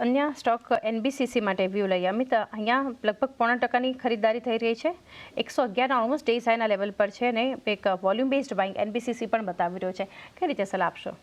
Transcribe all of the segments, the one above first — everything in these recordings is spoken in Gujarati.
અન્ય સ્ટોક એનબીસીસી માટે વ્યૂ લઈએ. અમિત, અહીંયા લગભગ 0.5% ખરીદારી થઈ રહી છે. 111 ઓલમોસ્ટ ડે હાઈના લેવલ પર છે અને એક વોલ્યુમ બેઝડ બાઇંગ એનબીસીસી પણ બતાવી રહ્યો છે. કઈ રીતે સલાહ આપશો?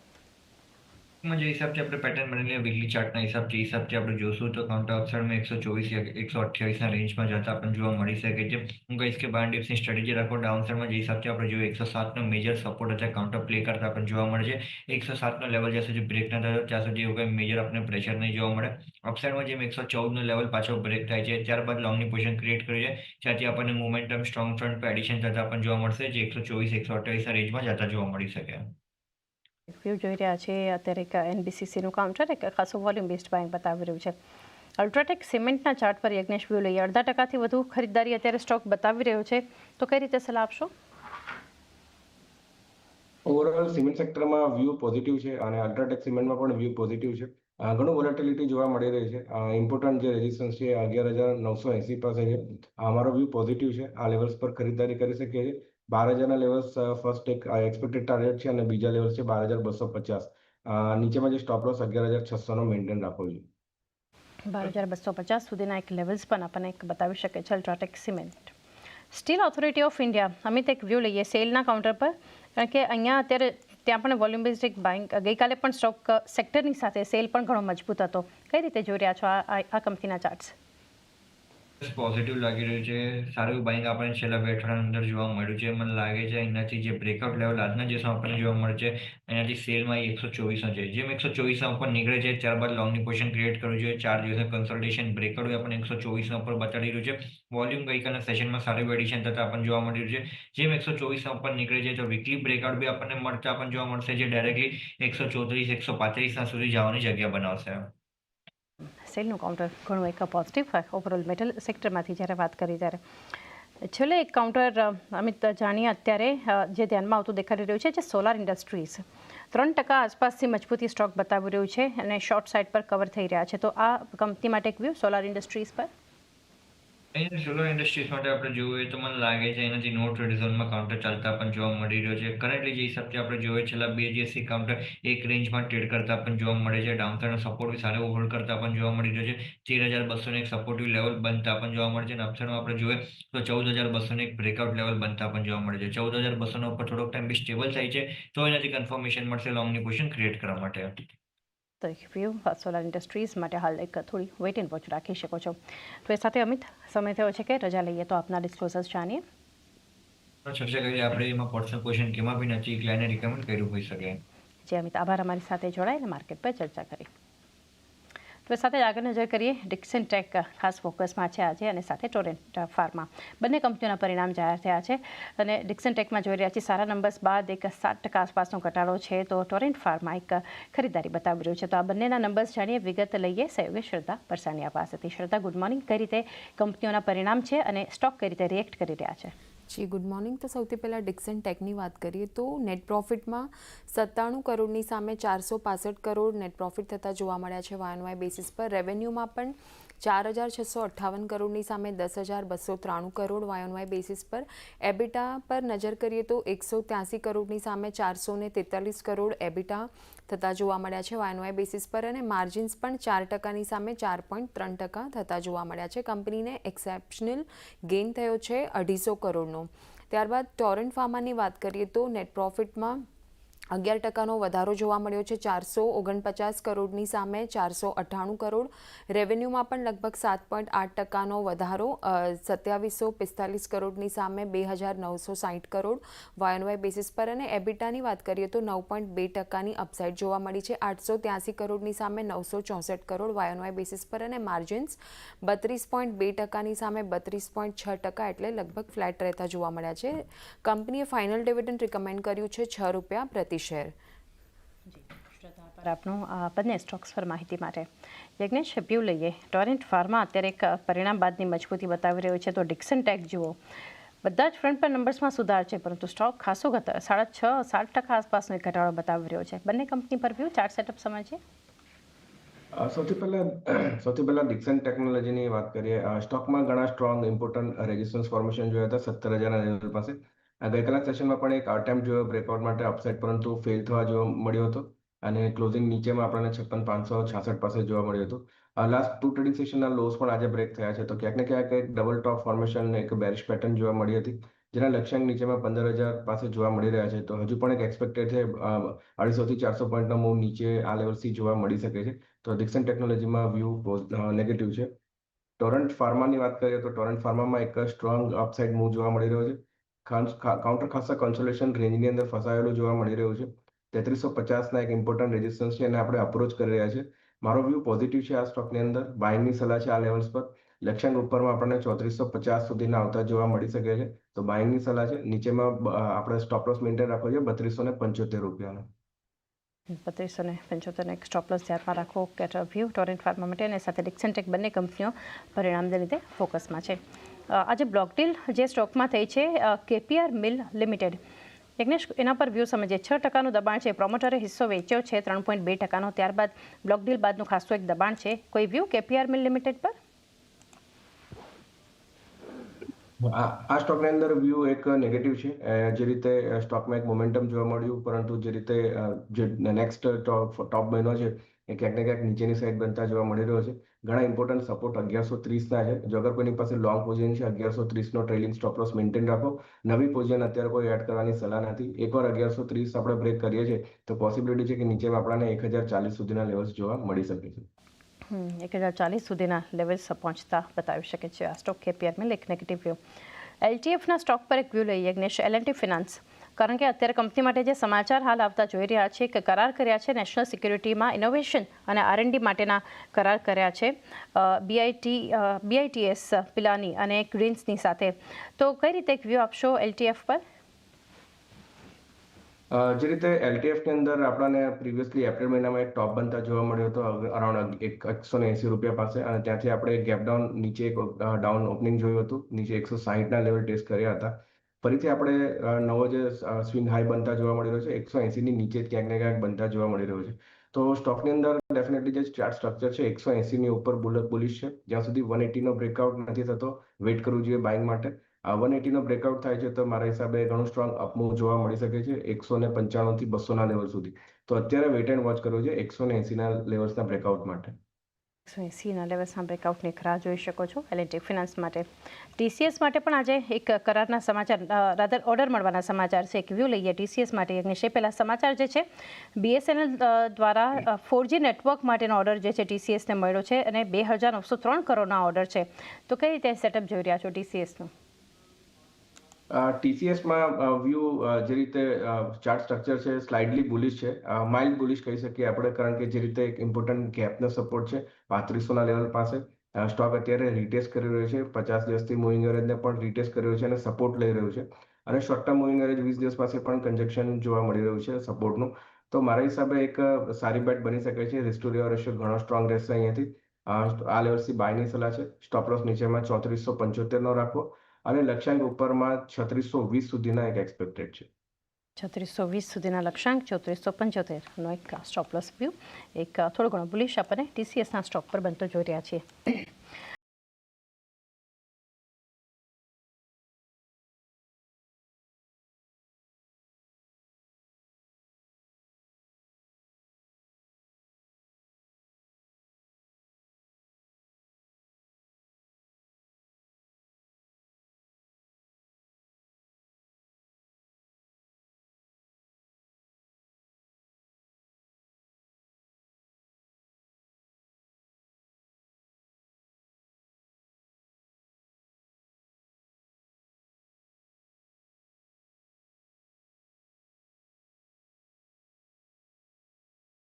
જે હિસાબથી આપણે પેટર્ન બનેલી વીકલી ચાર્ટના હિસાબથી આપણે જોશું તો કાઉન્ટર અપસાઇડમાં 124 યા 128ના રેન્જમાં જતા પણ જોવા મળી શકે છે. હું કહીશ કે બાય ડિપ્સની સ્ટ્રેટેજી રાખો. ડાઉનસાઇડમાં જે હિસાબથી આપણે જોઈએ 107નો મેજર સપોર્ટ અથવા કાઉન્ટર પ્લે કરતા પણ જોવા મળે છે. 107નો લેવલ જ્યાં સુધી બ્રેક ન થયો ત્યાં સુધી એવું કંઈ મેજર આપણે પ્રેશર નહીં જોવા મળે. અપસાઇડમાં જેમ 114નો લેવલ પાછો બ્રેક થાય છે ત્યારબાદ લોંગની પોઝિશન ક્રિએટ કરી છે જ્યાંથી આપણને મોમેન્ટમ સ્ટ્રોંગ ફ્રન્ટ પર એડિશન થતા પણ જોવા મળશે જે 124-128ના રેન્જમાં જતા જોવા મળી શકે. વ્યૂ જોઈ રહ્યા છે અત્યારે એક એનબીસીસીનું કાઉન્ટર એક ખાસો વોલ્યુમ બેઝડ બાઇંગ બતાવી રહ્યું છે. અલ્ટ્રાટેક સિમેન્ટના ચાર્ટ પર યજ્ઞેશ વ્યૂ લઈએ. 0.5%થી વધુ ખરીદારી અત્યારે સ્ટોક બતાવી રહ્યો છે, તો કઈ રીતે સલાહ આપશો? ઓવરઓલ સિમેન્ટ સેક્ટરમાં વ્યૂ પોઝિટિવ છે અને અલ્ટ્રાટેક સિમેન્ટમાં પણ વ્યૂ પોઝિટિવ છે. ઘણું વોલેટિલિટી જોવા મળી રહી છે. ઇમ્પોર્ટન્ટ જે રેઝિસ્ટન્સ છે 11,980 પાસે છે. અમારો વ્યૂ પોઝિટિવ છે. આ લેવલ્સ પર ખરીદારી કરી શકીએ છીએ. 12,000ના લેવલ્સ ફર્સ્ટ એક એક્સપેક્ટેડ ટાર્ગેટ છે અને બીજા લેવલ્સ છે 12,250. નીચેમાં જે સ્ટોપ લોસ 11,600નો મેન્ટેન રાખવો જોઈએ. 12,250 સુધીના એક લેવલ્સ પણ આપણને એક બતાવી શકે છે UltraTech cement. Steel authority of India, Amit, એક વ્યૂ લઈએ સેલના કાઉન્ટર પર, કારણ કે અહીંયા અત્યારે ત્યાં પણ વોલ્યુમ બેઝડ એક બાઇંગ ગઈકાલે પણ સ્ટોક સેક્ટરની સાથે સેલ પણ ઘણો મજબૂત હતો. કઈ રીતે જોઈ રહ્યા છો આ કંપનીના ચાર્ટ્સ? પોઝિટિવ લાગી રહ્યું છે. સારું એવું બાઇંગ આપણને છેલ્લા 2 અઠવાડિયાની અંદર જોવા મળ્યું છે. મને લાગે છે એનાથી જે બ્રેકઆઉટ લેવલ આજના દિવસમાં આપણને જોવા મળે છે એનાથી સેલમાં 124નો છે. જેમ 124ના ઉપર નીકળે છે ત્યારબાદ લોંગની પોઝિશન ક્રિએટ કરવું જોઈએ. 4 દિવસનું કન્સલ્ટેશન બ્રેકઆઉટ આપણને 124ના ઉપર બતાડી રહ્યું છે. વોલ્યુમ ગઈકાલના સેશનમાં સારું એડિશન થતા આપણને જોવા મળી રહ્યું છે. જેમ 124ના ઉપર નીકળે છે તો વીકલી બ્રેકઆઉટ બી આપણને મળતા પણ જોવા મળશે જે ડાયરેક્ટલી 134-135ના સુધી જવાની જગ્યા બનાવશે. સેલનું કાઉન્ટર ઘણું એક પોઝિટિવ ઓવરઓલ મેટલ સેક્ટરમાંથી જ્યારે વાત કરી ત્યારે છેલ્લે એક કાઉન્ટર અમિત જાણીએ અત્યારે જે ધ્યાનમાં આવતું દેખાડી રહ્યું છે જે સોલાર ઇન્ડસ્ટ્રીઝ 3% આસપાસથી મજબૂતી સ્ટોક બતાવી રહ્યું છે અને શોર્ટ સાઇડ પર કવર થઈ રહ્યા છે. તો આ કંપની માટે એક વ્યૂ સોલાર ઇન્ડસ્ટ્રીઝ પર. અહીંયા સોલર ઇન્ડસ્ટ્રીઝ માટે આપણે જોઈએ તો મને લાગે છે એનાથી નો ટ્રેડ ઝોનમાં કાઉન્ટર ચાલતા પણ જોવા મળી રહ્યો છે. કરન્ટલી જે હિસાબથી આપણે જોઈએ છેલ્લા 2 દિવસથી કાઉન્ટર એક રેન્જમાં ટ્રેડ કરતા પણ જોવા મળે છે. ડાઉનસાઇડનો સપોર્ટ બી સારો હોલ્ડ કરતા પણ જોવા મળી રહ્યો છે. 13,200 એક સપોર્ટિવ લેવલ બનતા પણ જોવા મળે છે અને અપસાઇડમાં આપણે જોઈએ તો 14,200 એક બ્રેકઆઉટ લેવલ બનતા પણ જોવા મળે છે. 14,200 ઉપર થોડોક ટાઈમ બી સ્ટેબલ થાય છે તો એનાથી કન્ફર્મેશન મળશે લોંગની પોઝિશન ક્રિએટ કરવા માટે. તો એક વ્યૂ સોલાર ઇન્ડસ્ટ્રીઝ માટે હાલ એક થોડી વેઇટ એન્ડ વોચ રાખી શકો છો. તો એ સાથે અમિત, સમય થયો છે કે રજા લઈએ, તો આપના ડિસ્ક્લોઝર્સ જાણીએ. ચર્ચા કરીએ આપણે એમાં પર્સનલ પોઝિશન કેમાં બી નથી ક્લાયન્ટને રિકમેન્ડ કર્યું હોઈ શકે. જે અમિત, આભાર અમારી સાથે જોડાઈને માર્કેટ પર ચર્ચા કરી. તો સાથે જ આગળ નજર કરીએ. ડિક્સન ટેક ખાસ ફોકસમાં છે આજે અને સાથે ટોરેન્ટ ફાર્મા. બંને કંપનીઓના પરિણામ જાહેર થયા છે અને ડિક્સન ટેકમાં જોઈ રહ્યા છીએ સારા નંબર્સ બાદ એક 7% આસપાસનો ઘટાડો છે, તો ટોરેન્ટ ફાર્મા એક ખરીદારી બતાવી રહ્યું છે. તો આ બંનેના નંબર્સ જાણીએ, વિગત લઈએ સહયોગી શ્રદ્ધા પરસાણીયા પાસેથી. શ્રદ્ધા, ગુડ મોર્નિંગ. કઈ રીતે કંપનીઓના પરિણામ છે અને સ્ટોક કઈ રીતે રિએક્ટ કરી રહ્યા છે? જી ગુડ મોર્નિંગ. તો સૌથી પહેલાં ડિક્સન ટેકની વાત કરીએ તો નેટ પ્રોફિટમાં 97 કરોડની સામે 465 કરોડ નેટ પ્રોફિટ થતા જોવા મળ્યા છે વાય બેસિસ પર. રેવન્યુમાં પણ 4,658 કરોડની સામે 10,293 કરોડ વાય બેસિસ પર. એબિટા પર નજર કરીએ તો 183 કરોડની સામે 443 કરોડ એબિટા થતા જોવા મળ્યા છે વાય બેસિસ પર અને માર્જિન્સ પણ 4%ની સામે 4.3% થતા જોવા મળ્યા છે. કંપનીને એક્સેપ્શનલ ગેઇન થયો છે 250 કરોડનો. ત્યારબાદ ટોરેન્ટ ફાર્માની વાત કરીએ તો નેટ પ્રોફિટમાં 11%નો વધારો જોવા મળ્યો છે 449 કરોડની સામે 498 કરોડ. રેવન્યુમાં પણ લગભગ 7.8%નો વધારો 2,745 કરોડની સામે 2,960 કરોડ વાય બેસિસ પર અને એબિટાની વાત કરીએ તો 9.2%ની અપસાઇડ જોવા મળી છે 883 કરોડની સામે 964 કરોડ વાય બેસિસ પર અને માર્જિન્સ 32.2%ની સામે 32.6%, એટલે લગભગ ફ્લેટ રહેતા જોવા મળ્યા છે. કંપનીએ ફાઇનલ ડિવિડન્ડ રિકમેન્ડ કર્યું છે ₹6 પ્રતિ શેર. પર આપનું બંને સ્ટોક્સ પર માહિતી માટે. યજ્ઞેશ, વ્યૂ લઈએ. ટોરેન્ટ ફાર્મા અત્યારે એક પરિણામ બાદની મજબૂતી બતાવી રહ્યો છે, તો ડિક્સન ટેક જુઓ, બધા જ ફ્રન્ટ પર નંબર્સમાં સુધાર છે પરંતુ સ્ટોક ખાસો 6.5-7% આસપાસનો એક ઘટાડો બતાવી રહ્યો છે. બંને કંપની પર વ્યૂ ચાર્ટ સેટઅપ સમજીએ. સૌથી પહેલા ડિક્સન ટેકનોલોજીની વાત કરીએ. સ્ટોકમાં ઘણા સ્ટ્રોંગ ઇમ્પોર્ટન્ટ રેઝિસ્ટન્સ ફોર્મેશન જોયા હતા 17,000ના લેવલ પાસે. ગઈકાલના સેશનમાં પણ એક ટાઈમ જોયો બ્રેકઆઉટ માટે અપસાઇડ પરંતુ ફેલ થવા જોવા મળ્યો હતો. અને ક્લોઝિંગ નીચેમાં આપણને 56,566 પાસે જોવા મળ્યું હતું. લાસ્ટ 2 ટ્રેડિંગ સેશનના લોસ પણ આજે બ્રેક થયા છે, તો ક્યાંક ને ક્યાંક એક ડબલ ટોપ ફોર્મેશન એક બેરિશ પેટર્ન જોવા મળી હતી, જેના લક્ષ્યાંક નીચેમાં 15,000 પાસે જોવા મળી રહ્યા છે. તો હજુ પણ એક એક્સપેક્ટેડ છે 250 થી 400 પોઈન્ટનો મૂવ નીચે આ લેવલથી જોવા મળી શકે છે. તો ડિક્સન ટેકનોલોજીમાં વ્યૂ નેગેટિવ છે. ટોરન્ટ ફાર્માની વાત કરીએ તો ટોરન્ટ ફાર્મામાં એક સ્ટ્રોંગ અપસાઇડ મૂવ જોવા મળી રહ્યો છે. કાઉન્ટર ખાસા કન્સોલેશન રેન્જની અંદર ફસાયેલું જોવા મળી રહ્યું છે. 3350ના એક ઇમ્પોર્ટન્ટ રેઝિસ્ટન્સ છે અને આપણે અપ્રોચ કરી રહ્યા છે. મારો વ્યૂ પોઝિટિવ છે આ સ્ટોકની અંદર. બાઇંગની સલાહ છે આ લેવલ્સ પર. લક્ષ્યાંક ઉપરમાં આપણને 3450 સુધીના આવતા જોવા મળી શકે છે. તો બાઇંગની સલાહ છે. નીચેમાં આપણે સ્ટોપ લોસ મેન્ટેન રાખવો છે 3275 રૂપિયાનો. 3275 એક સ્ટોપ લોસ ધ્યાનમાં રાખો કેટ વ્યૂ ટોરેન્ટ ફાર્મા માટે અને સાથે ડિક્સન ટેક બંને કંપનીઓ પરિણામને લીધે ફોકસમાં છે. આજે બ્લોક ડીલ જે સ્ટોકમાં થઈ છે કેપીઆર મિલ લિમિટેડ, યજ્ઞેશ એના પર વ્યૂ સમજીએ. 6% દબાણ છે, પ્રોમોટરે હિસ્સો વેચ્યો છે 3.2%, ત્યારબાદ બ્લોક ડીલ બાદનું ખાસું એક દબાણ છે. કોઈ વ્યૂ કેપીઆર મિલ લિમિટેડ પર? આ સ્ટોકની અંદર વ્યૂ એક નેગેટિવ છે. જે રીતે સ્ટોકમાં એક મોમેન્ટમ જોવા મળ્યું, પરંતુ જે રીતે જે નેક્સ્ટ ટોપ મહિનો છે એ ક્યાંક ને ક્યાંક નીચેની સાઈડ બનતા જોવા મળી રહ્યો છે. ઘણા ઇમ્પોર્ટન્ટ સપોર્ટ 1130ના છે. જો અગર કોઈની પાસે લોંગ પોઝિશન છે 1130નો ટ્રેલિંગ સ્ટોપ લોસ મેન્ટેન રાખો. નવી પોઝિશન અત્યારે કોઈ એડ કરવાની સલાહ નથી. એકવાર 1130 આપણે બ્રેક કરીએ છીએ તો પોસિબિલિટી છે કે નીચે આપણને 1040 સુધીના લેવલ્સ જોવા મળી શકે છે. 1040 સુધીના લેવલ્સ પહોંચતા બતાવી શકે છે આ સ્ટોક કેપીઆર મિલ. એક નેગેટિવ વ્યૂ. એલટીએફના સ્ટોક પર એક વ્યૂ લઈએ યજ્ઞેશ. L&T ફિનાન્સ, કારણ કે અત્યારે કંપની માટે જે સમાચાર હાલ આવતા જોઈ રહ્યા છે કે કરાર કર્યા છે નેશનલ સિક્યુરિટીમાં ઇનોવેશન અને R&D માટેના કરાર કર્યા છે BITS પિલાની અને ગ્રીન્સની સાથે. તો કઈ રીતે એક વ્યૂ આપશો LTF પર? જે રીતે એલટીએફની અંદર આપણને પ્રીવિયસલી એપ્રિલ મહિનામાં એક ટોપ બનતા જોવા મળ્યો હતો અરાઉન્ડ 180 રૂપિયા પાસે, અને ત્યાંથી આપણે ગેપ ડાઉન નીચે એક ડાઉન ઓપનિંગ જોયું હતું. નીચે 160ના લેવલ ટેસ્ટ કર્યા હતા. ફરીથી આપણે નવો જે સ્વિંગ હાઈ બનતા જોવા મળી રહ્યો છે 180ની નીચે ક્યાંક ને ક્યાંક બનતા જોવા મળી રહ્યો છે. તો સ્ટોકની અંદર ડેફિનેટલી જે ચાર્ટ સ્ટ્રક્ચર છે 180ની ઉપર બુલિશ છે. જ્યાં સુધી 180નો બ્રેકઆઉટ નથી થતો વેઇટ કરવું જોઈએ બાઇંગ માટે. 180નો બ્રેકઆઉટ થાય છે તો મારા હિસાબે ઘણું સ્ટ્રોંગ અપમૂવ જોવા મળી શકે છે 195 થી 200ના લેવલ સુધી. તો અત્યારે વેઇટ એન્ડ વોચ કરવો છે 180ના લેવલ્સના બ્રેકઆઉટ માટે. 180ના લેવલ્સના બ્રેકઆઉટની રાહ જોઈ શકો છો L&T ફિનાન્સ માટે. TCS માટે પણ આજે એક કરારના સમાચાર, રાધર ઓર્ડર મળવાના સમાચાર છે. એક વ્યૂ લઈએ TCS માટે યજ્ઞેશ. પહેલા સમાચાર જે છે BSNL દ્વારા 4G નેટવર્ક માટેનો ઓર્ડર જે છે TCSને મળ્યો છે અને 2,903 કરોડના ઓર્ડર છે. તો કઈ રીતે સેટઅપ જોઈ રહ્યા છો TCSનું? TCSમાં વ્યૂ જે રીતે ચાર્ટ સ્ટ્રક્ચર છે સ્લાઇડલી બુલિશ છે, માઇલ્ડ બુલિશ કહી શકીએ આપણે, કારણ કે જે રીતે એક ઇમ્પોર્ટન્ટ ગેપનો સપોર્ટ છે 3500ના લેવલ પાસે. સ્ટોક અત્યારે રીટેસ્ટ કરી રહ્યો છે 50 દિવસથી મૂવિંગ એવરેજને પણ રીટેસ્ટ કરી રહ્યો છે અને સપોર્ટ લઈ રહ્યું છે. અને શોર્ટ ટર્મ મૂવિંગ એવરેજ 20 દિવસ પાસે પણ કન્જેક્શન જોવા મળી રહ્યું છે સપોર્ટનું. તો મારા હિસાબે એક સારી બેટ બની શકે છે. રિસ્ક ટુ રિવર્સ રેશિયો ઘણો સ્ટ્રોંગ રહેશે અહીંયાથી. આ લેવલથી બાયની સલાહ છે. સ્ટોપ લોસ નીચેમાં 3475નો રાખવો અને લક્ષ્યાંક ઉપરમાં 3620 સુધીના એક એક્સપેક્ટેડ છે. 3620 સુધીના લક્ષ્યાંક, 3475નો એક સ્ટોપ લોસ વ્યૂ. એક થોડો ઘણો બુલિશ આપણને TCSના સ્ટોક પર બનતો જોઈ રહ્યા છીએ.